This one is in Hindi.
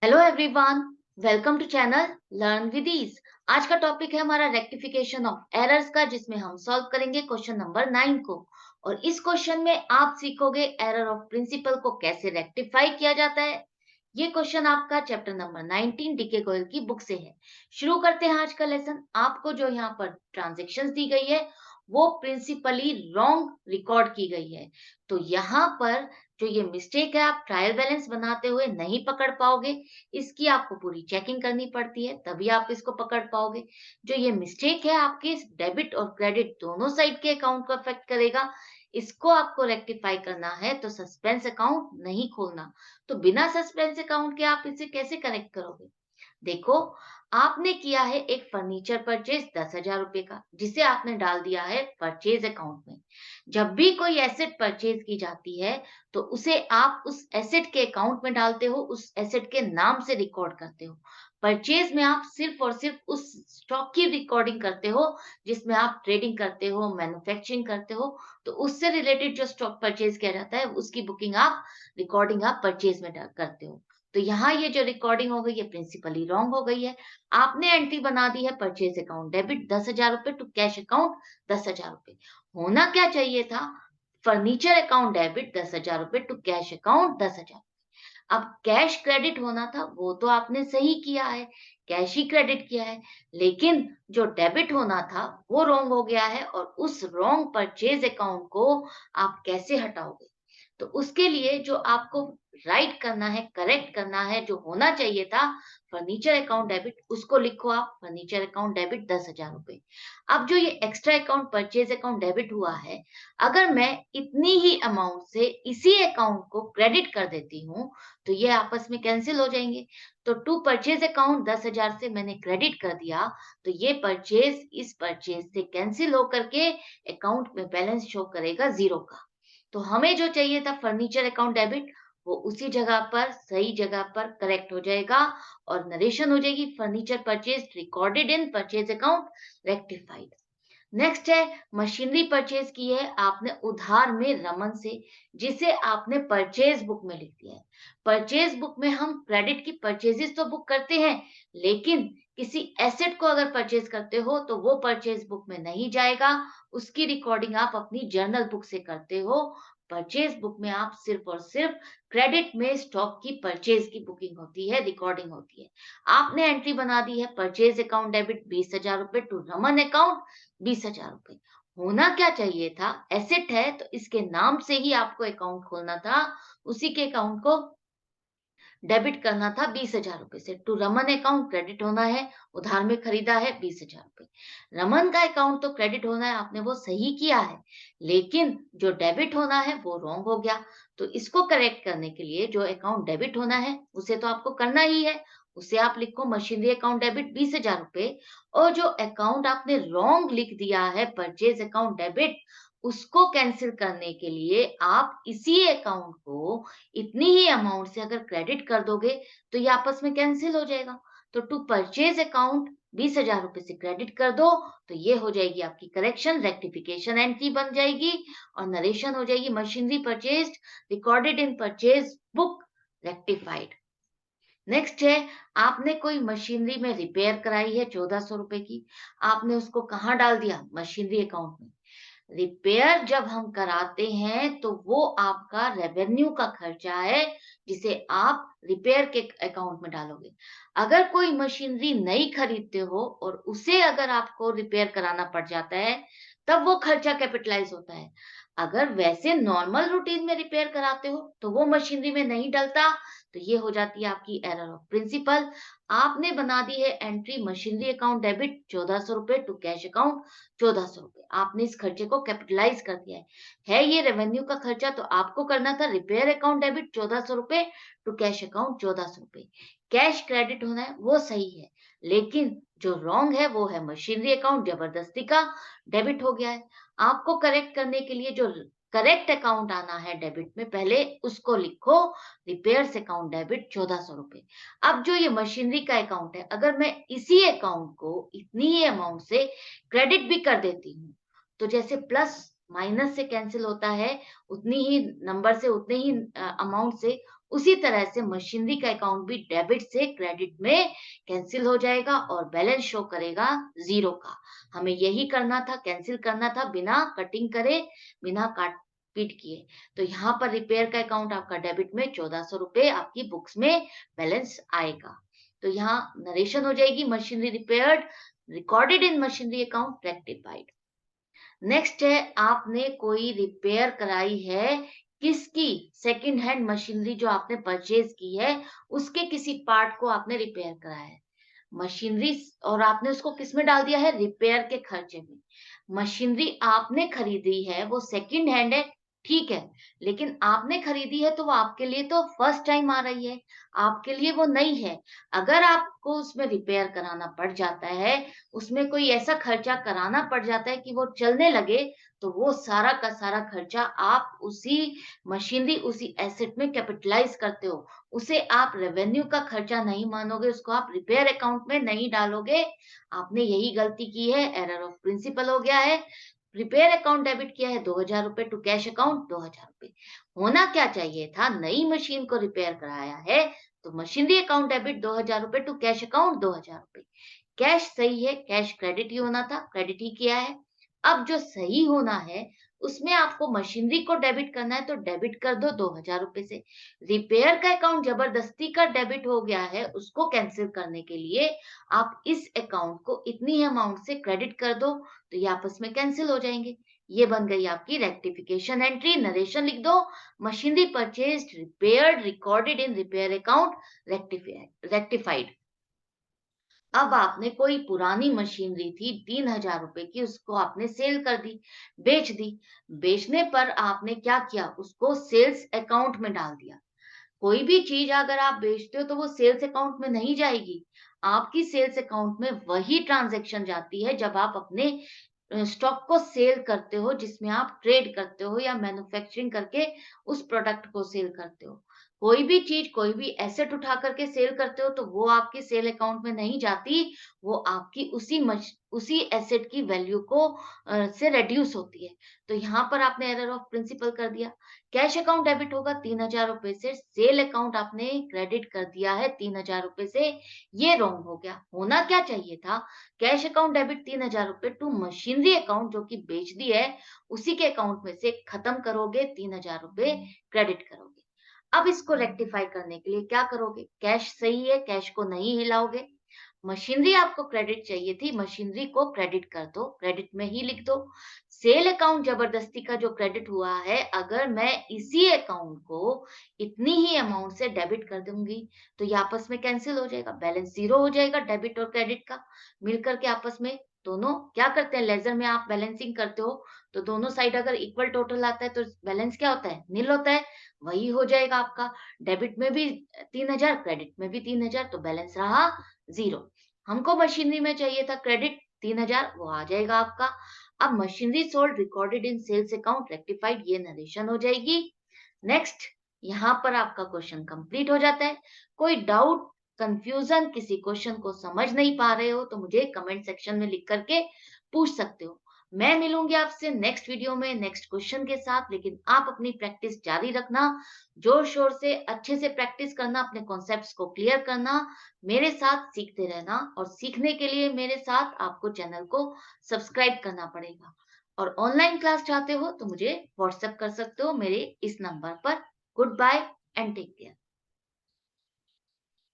Hello everyone, welcome to channel learn with ease. आज का टॉपिक है हमारा रेक्टिफिकेशन ऑफ एरर्स का, जिसमें हम सॉल्व करेंगे क्वेश्चन नंबर 9 को। और इस क्वेश्चन में आप सीखोगे एरर ऑफ प्रिंसिपल को कैसे रेक्टिफाई किया जाता है। ये क्वेश्चन आपका चैप्टर नंबर 19 डीके गोयल की बुक से है। शुरू करते हैं आज का लेसन। आपको जो यहाँ पर ट्रांजेक्शन्स दी गई है वो प्रिंसिपली रॉन्ग रिकॉर्ड की गई है। तो यहाँ पर जो ये मिस्टेक है, आप ट्रायल बैलेंस बनाते हुए नहीं पकड़ पाओगे। इसकी आपको पूरी चेकिंग करनी पड़ती है, तभी आप इसको पकड़ पाओगे। जो ये मिस्टेक है आपके डेबिट और क्रेडिट दोनों साइड के अकाउंट को अफेक्ट करेगा। इसको आपको रेक्टिफाई करना है तो सस्पेंस अकाउंट नहीं खोलना। तो बिना सस्पेंस अकाउंट के आप इसे कैसे करेक्ट करोगे? देखो, आपने किया है एक फर्नीचर परचेज 10,000 रुपए का, जिसे आपने डाल दिया है परचेज अकाउंट में। जब भी कोई एसेट परचेज की जाती है तो उसे आप उस एसेट के अकाउंट में डालते हो, उस एसेट के नाम से रिकॉर्ड करते हो। परचेज में आप सिर्फ और सिर्फ उस स्टॉक की रिकॉर्डिंग करते हो जिसमें आप ट्रेडिंग करते हो, मैन्युफैक्चरिंग करते हो। तो उससे रिलेटेड जो स्टॉक परचेज किया जाता है उसकी बुकिंग आप रिकॉर्डिंग आप परचेज में करते हो। तो यहाँ ये जो रिकॉर्डिंग हो गई है प्रिंसिपली रॉन्ग हो गई है। आपने एंट्री बना दी है परचेज अकाउंट डेबिट 10,000 रुपए टू कैश अकाउंट 10,000 रुपए। होना क्या चाहिए था? फर्नीचर अकाउंट डेबिट 10,000 रुपए टू कैश अकाउंट 10,000। अब कैश क्रेडिट होना था वो तो आपने सही किया है, कैश ही क्रेडिट किया है। लेकिन जो डेबिट होना था वो रॉन्ग हो गया है, और उस रॉन्ग परचेज अकाउंट को आप कैसे हटाओगे? तो उसके लिए जो आपको राइट करना है, करेक्ट करना है, जो होना चाहिए था फर्नीचर अकाउंट डेबिट, उसको लिखो आप फर्नीचर अकाउंट डेबिट 10,000 रुपए। अब जो ये extra account purchase account debit हुआ है, अगर मैं इतनी ही अमाउंट से इसी अकाउंट को क्रेडिट कर देती हूँ तो ये आपस में कैंसिल हो जाएंगे। तो टू परचेज अकाउंट 10,000 से मैंने क्रेडिट कर दिया, तो ये परचेज इस परचेज से कैंसिल होकर के अकाउंट में बैलेंस शो करेगा जीरो का। तो हमें जो चाहिए था फर्नीचर अकाउंट डेबिट, वो उसी जगह पर सही जगह पर करेक्ट हो जाएगा, और नरेशन हो जाएगी furniture purchase recorded in purchase account rectified. Next है मशीनरी परचेज की है आपने उधार में रमन से, जिसे आपने परचेज बुक में लिख दिया है। परचेज बुक में हम क्रेडिट की परचेजेस तो बुक करते हैं, लेकिन किसी एसेट को अगर परचेज करते हो तो वो परचेज बुक में नहीं जाएगा। उसकी रिकॉर्डिंग आप अपनी जर्नल बुक से करते हो। परचेज बुक में आप सिर्फ और सिर्फ क्रेडिट में स्टॉक की परचेज की बुकिंग होती है, रिकॉर्डिंग होती है। आपने एंट्री बना दी है परचेज अकाउंट डेबिट 20,000 रुपए टू रमन अकाउंट 20,000 रुपए। होना क्या चाहिए था? एसेट है तो इसके नाम से ही आपको अकाउंट खोलना था, उसी के अकाउंट को डेबिट करना था 20,000 रुपए से। टू रमन अकाउंट क्रेडिट होना है, उधार में खरीदा है 20,000 रुपए। रमन का अकाउंट तो क्रेडिट होना है, आपने वो सही किया है, लेकिन जो डेबिट होना है वो रॉन्ग हो गया। तो इसको करेक्ट करने के लिए जो अकाउंट डेबिट होना है उसे तो आपको करना ही है। उसे आप लिखो मशीनरी अकाउंट डेबिट 20,000 रुपए। और जो अकाउंट आपने रॉन्ग लिख दिया है परचेज अकाउंट डेबिट, उसको कैंसिल करने के लिए आप इसी अकाउंट को इतनी ही अमाउंट से अगर क्रेडिट कर दोगे तो ये आपस में कैंसिल हो जाएगा। तो टू परचेज अकाउंट 20,000 रुपए से क्रेडिट कर दो, तो ये हो जाएगी आपकी करेक्शन रेक्टिफिकेशन एंट्री बन जाएगी, और नरेशन हो जाएगी machinery purchased recorded in purchase book rectified. Next है, आपने कोई मशीनरी में रिपेयर कराई है 1,400 रुपए की। आपने उसको कहाँ डाल दिया? मशीनरी अकाउंट में। रिपेयर जब हम कराते हैं तो वो आपका रेवेन्यू का खर्चा है, जिसे आप रिपेयर के अकाउंट में डालोगे। अगर कोई मशीनरी नई खरीदते हो और उसे अगर आपको रिपेयर कराना पड़ जाता है, तब वो खर्चा कैपिटलाइज होता है। अगर वैसे नॉर्मल रूटीन में रिपेयर कराते हो तो वो मशीनरी में नहीं डलता। तो ये हो जाती है आपकी एरर ऑफ प्रिंसिपल। आपने बना दी है एंट्री मशीनरी अकाउंट डेबिट 1,400 रुपए टू कैश अकाउंट 1,400 रुपए। आपने इस खर्चे को कैपिटलाइज कर दिया है ये रेवेन्यू का खर्चा, तो आपको करना था रिपेयर अकाउंट डेबिट 1,400 रुपए टू कैश अकाउंट 1,400 रुपए। कैश क्रेडिट होना है वो सही है, लेकिन जो रॉन्ग है वो है मशीनरी अकाउंट जबरदस्ती का डेबिट हो गया है। आपको करेक्ट करने के लिए जो करेक्ट अकाउंट आना है डेबिट में, पहले उसको लिखो रिपेयर्स अकाउंट डेबिट 1,400 रुपए। अब जो ये मशीनरी का अकाउंट है, अगर मैं इसी अकाउंट को इतनी ही अमाउंट से क्रेडिट भी कर देती हूँ, तो जैसे प्लस माइनस से कैंसिल होता है, उतनी ही नंबर से उतने ही अमाउंट से उसी तरह से मशीनरी का अकाउंट भी डेबिट से क्रेडिट में कैंसिल हो जाएगा और बैलेंस शो करेगा जीरो का। हमें यही करना था, कैंसिल करना था बिना कटिंग करे, बिना काट पीट किए। तो यहाँ पर रिपेयर का अकाउंट आपका डेबिट में 1400 रुपए आपकी बुक्स में बैलेंस आएगा। तो यहाँ नरेशन हो जाएगी machinery repaired, recorded in machinery account, rectified. Next है, आपने कोई रिपेयर कराई है, किसकी सेकंड हैंड मशीनरी जो आपने परचेज की है, उसके किसी पार्ट को आपने रिपेयर कराया है। मशीनरी और आपने उसको किसमें डाल दिया है, रिपेयर के खर्चे में। मशीनरी आपने खरीदी है, वो सेकंड हैंड है, ठीक है, लेकिन आपने खरीदी है तो वो आपके लिए तो फर्स्ट टाइम आ रही है, आपके लिए वो नई है। अगर आपको उसमें रिपेयर कराना पड़ जाता है, उसमें कोई ऐसा खर्चा कराना पड़ जाता है कि वो चलने लगे, तो वो सारा का सारा खर्चा आप उसी मशीनरी, उसी एसेट में कैपिटलाइज करते हो। उसे आप रेवेन्यू का खर्चा नहीं मानोगे, उसको आप रिपेयर अकाउंट में नहीं डालोगे। आपने यही गलती की है, एरर ऑफ प्रिंसिपल हो गया है। रिपेयर अकाउंट डेबिट किया है 2000 रुपए टू कैश अकाउंट 2000 रुपए। होना क्या चाहिए था, नई मशीन को रिपेयर कराया है तो मशीनरी अकाउंट डेबिट 2000 रुपए टू कैश अकाउंट 2000 रुपए। कैश सही है, कैश क्रेडिट ही होना था, क्रेडिट ही किया है। अब जो सही होना है, उसमें आपको मशीनरी को डेबिट करना है तो डेबिट कर दो 2000 रुपए से। रिपेयर का अकाउंट जबरदस्ती का डेबिट हो गया है, उसको कैंसिल करने के लिए आप इस अकाउंट को इतनी अमाउंट से क्रेडिट कर दो, तो ये आपस में कैंसिल हो जाएंगे। ये बन गई आपकी रेक्टिफिकेशन एंट्री। नरेशन लिख दो, machinery purchased repaired recorded in repair account rectified. अब आपने कोई पुरानी मशीनरी थी 3000 रुपए की, उसको आपने सेल कर दी, बेच दी। बेचने पर आपने क्या किया, उसको सेल्स अकाउंट में डाल दिया। कोई भी चीज अगर आप बेचते हो तो वो सेल्स अकाउंट में नहीं जाएगी। आपकी सेल्स अकाउंट में वही ट्रांजैक्शन जाती है जब आप अपने स्टॉक को सेल करते हो, जिसमें आप ट्रेड करते हो या मैन्युफैक्चरिंग करके उस प्रोडक्ट को सेल करते हो। कोई भी चीज, कोई भी एसेट उठा करके सेल करते हो तो वो आपकी सेल अकाउंट में नहीं जाती, वो आपकी उसी एसेट की वैल्यू को से रिड्यूस होती है। तो यहाँ पर आपने एरर ऑफ प्रिंसिपल कर दिया। कैश अकाउंट डेबिट होगा 3000 रुपए से, सेल अकाउंट आपने क्रेडिट कर दिया है 3000 रुपए से, ये रॉन्ग हो गया। होना क्या चाहिए था, कैश अकाउंट डेबिट 3000 रुपए टू मशीनरी अकाउंट जो कि बेच दी है, उसी के अकाउंट में से खत्म करोगे, 3000 रुपए क्रेडिट करोगे। अब इसको रेक्टिफाई करने के लिए क्या करोगे, कैश सही है, कैश को नहीं हिलाओगे। मशीनरी आपको क्रेडिट चाहिए थी, मशीनरी को क्रेडिट कर दो, क्रेडिट में ही लिख दो। सेल अकाउंट जबरदस्ती का जो क्रेडिट हुआ है, अगर मैं इसी अकाउंट को इतनी ही अमाउंट से डेबिट कर दूंगी तो ये आपस में कैंसिल हो जाएगा, बैलेंस जीरो हो जाएगा डेबिट और क्रेडिट का मिलकर के। आपस में दोनों क्या करते हैं, लेजर में आप बैलेंसिंग करते हो तो दोनों साइड अगर इक्वल टोटल आता है तो बैलेंस क्या होता है, नील होता है। वही हो जाएगा आपका, डेबिट में भी 3000, क्रेडिट में भी 3000, तो बैलेंस रहा जीरो। हमको मशीनरी में चाहिए था क्रेडिट 3000, वो आ जाएगा आपका। अब machinery sold recorded in sales account rectified, ये नरेशन हो जाएगी। नेक्स्ट, यहाँ पर आपका क्वेश्चन कंप्लीट हो जाता है। कोई डाउट, कंफ्यूजन, किसी क्वेश्चन को समझ नहीं पा रहे हो तो मुझे कमेंट सेक्शन में लिख करके पूछ सकते हो। मैं मिलूंगी आपसे नेक्स्ट वीडियो में नेक्स्ट क्वेश्चन के साथ, लेकिन आप अपनी प्रैक्टिस जारी रखना, जोर शोर से अच्छे से प्रैक्टिस करना, अपने कॉन्सेप्ट्स को क्लियर करना, मेरे साथ सीखते रहना। और सीखने के लिए मेरे साथ आपको चैनल को सब्सक्राइब करना पड़ेगा। और ऑनलाइन क्लास चाहते हो तो मुझे व्हाट्सएप कर सकते हो मेरे इस नंबर पर। Good bye and take care.